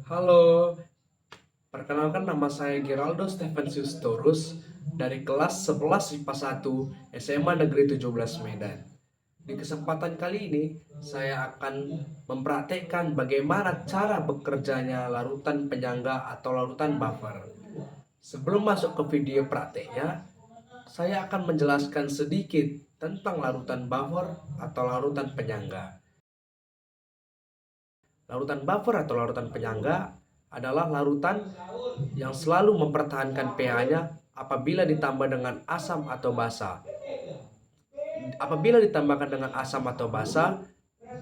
Halo, perkenalkan nama saya Geraldo Stefansius Torus dari kelas 11 IPA 1 SMA Negeri 17 Medan. Di kesempatan kali ini, saya akan mempraktekkan bagaimana cara bekerjanya larutan penyangga atau larutan buffer. Sebelum masuk ke video prakteknya, saya akan menjelaskan sedikit tentang larutan buffer atau larutan penyangga. Larutan buffer atau larutan penyangga adalah larutan yang selalu mempertahankan pH-nya apabila ditambah dengan asam atau basa. Apabila ditambahkan dengan asam atau basa,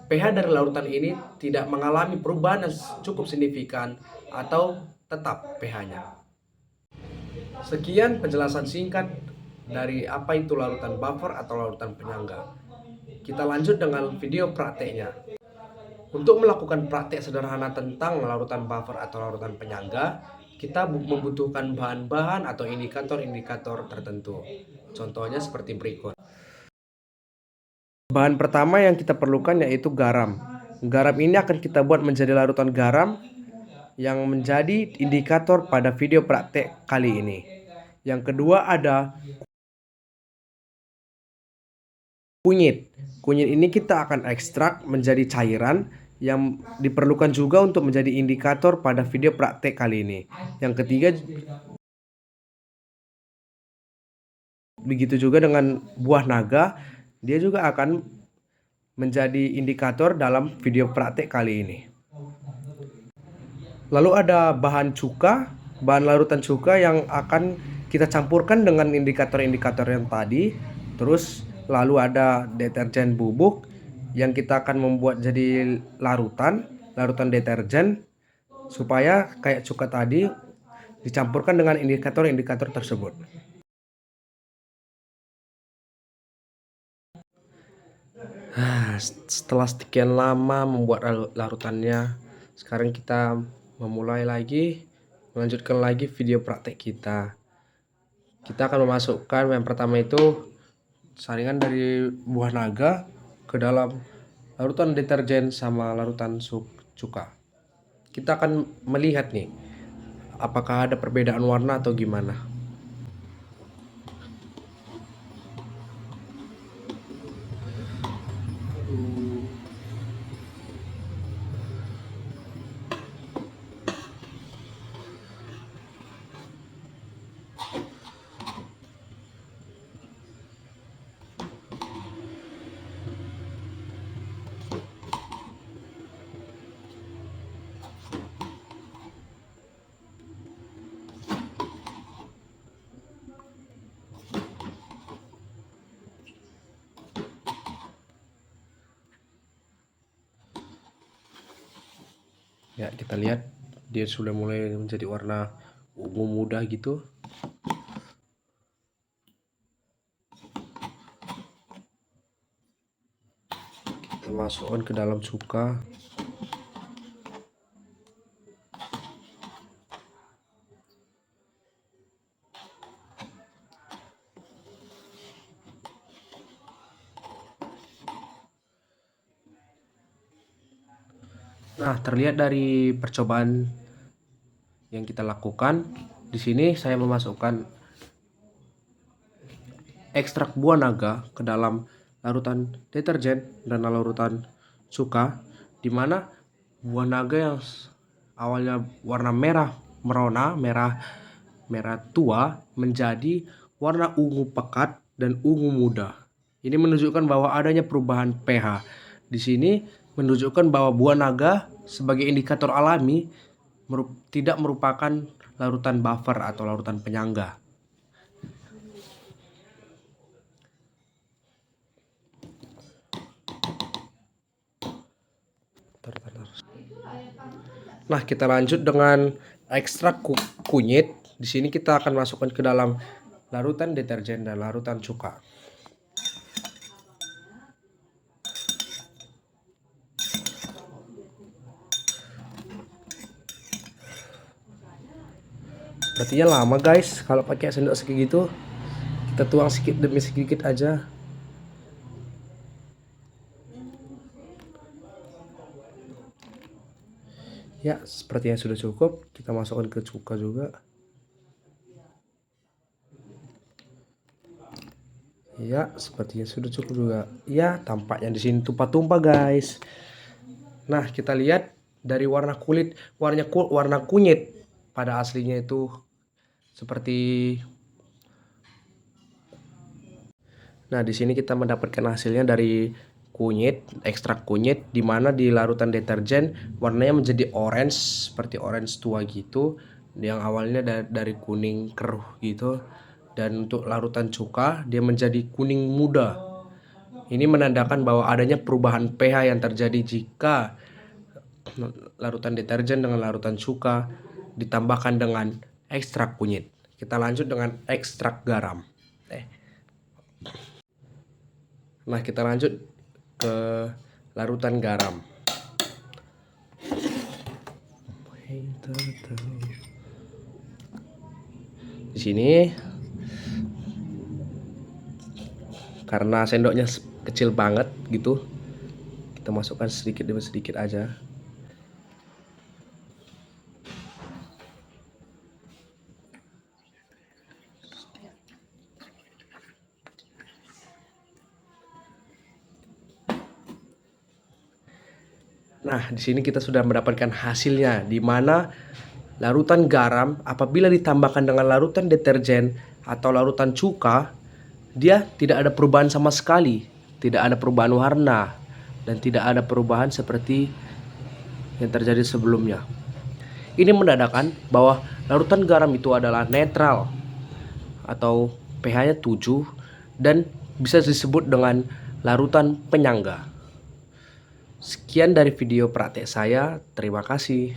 pH dari larutan ini tidak mengalami perubahan yang cukup signifikan atau tetap pH-nya. Sekian penjelasan singkat dari apa itu larutan buffer atau larutan penyangga. Kita lanjut dengan video prakteknya. Untuk melakukan praktek sederhana tentang larutan buffer atau larutan penyangga, kita membutuhkan bahan-bahan atau indikator-indikator tertentu. Contohnya seperti berikut. Bahan pertama yang kita perlukan yaitu garam. Garam ini akan kita buat menjadi larutan garam yang menjadi indikator pada video praktek kali ini. Yang kedua ada kunyit. Kunyit ini kita akan ekstrak menjadi cairan yang diperlukan juga untuk menjadi indikator pada video praktek kali ini. Yang ketiga, begitu juga dengan buah naga, dia juga akan menjadi indikator dalam video praktek kali ini. Lalu ada bahan cuka, bahan larutan cuka yang akan kita campurkan dengan indikator-indikator yang tadi. Terus lalu ada deterjen bubuk yang kita akan membuat jadi larutan deterjen supaya kayak cuka tadi dicampurkan dengan indikator-indikator tersebut. Setelah sekian lama membuat larutannya, sekarang kita memulai lagi, melanjutkan lagi video praktek kita. Kita akan memasukkan yang pertama itu saringan dari buah naga ke dalam larutan deterjen sama larutan cuka. Kita akan melihat nih, apakah ada perbedaan warna atau gimana. Ya, kita lihat dia sudah mulai menjadi warna ungu muda gitu. Kita masukkan ke dalam cuka. Nah, terlihat dari percobaan yang kita lakukan, di sini saya memasukkan ekstrak buah naga ke dalam larutan deterjen dan larutan cuka, di mana buah naga yang awalnya warna merah merona, merah tua menjadi warna ungu pekat dan ungu muda. Ini menunjukkan bahwa adanya perubahan pH. Di sini menunjukkan bahwa buah naga sebagai indikator alami tidak merupakan larutan buffer atau larutan penyangga. Nah, kita lanjut dengan ekstrak kunyit. Di sini kita akan masukkan ke dalam larutan deterjen dan larutan cuka. Berartinya lama guys kalau pakai sendok segitu. Kita tuang sedikit demi sedikit aja. Ya, sepertinya sudah cukup. Kita masukkan ke cuka juga. Ya, sepertinya sudah cukup juga. Ya, tampaknya di sini tumpah-tumpah, guys. Nah, kita lihat dari warna kulit, warna kunyit pada aslinya itu seperti. Nah, di sini kita mendapatkan hasilnya dari kunyit, ekstrak kunyit, di mana di larutan deterjen warnanya menjadi orange, seperti orange tua gitu, yang awalnya dari kuning keruh gitu. Dan untuk larutan cuka dia menjadi kuning muda. Ini menandakan bahwa adanya perubahan pH yang terjadi jika larutan deterjen dengan larutan cuka ditambahkan dengan ekstrak kunyit. Kita lanjut dengan ekstrak garam. Nah, kita lanjut ke larutan garam. Di sini karena sendoknya kecil banget gitu, kita masukkan sedikit demi sedikit aja. Nah, di sini kita sudah mendapatkan hasilnya, di mana larutan garam apabila ditambahkan dengan larutan deterjen atau larutan cuka, dia tidak ada perubahan sama sekali, tidak ada perubahan warna, dan tidak ada perubahan seperti yang terjadi sebelumnya. Ini menandakan bahwa larutan garam itu adalah netral atau pH-nya 7 dan bisa disebut dengan larutan penyangga. Sekian dari video praktek saya, terima kasih.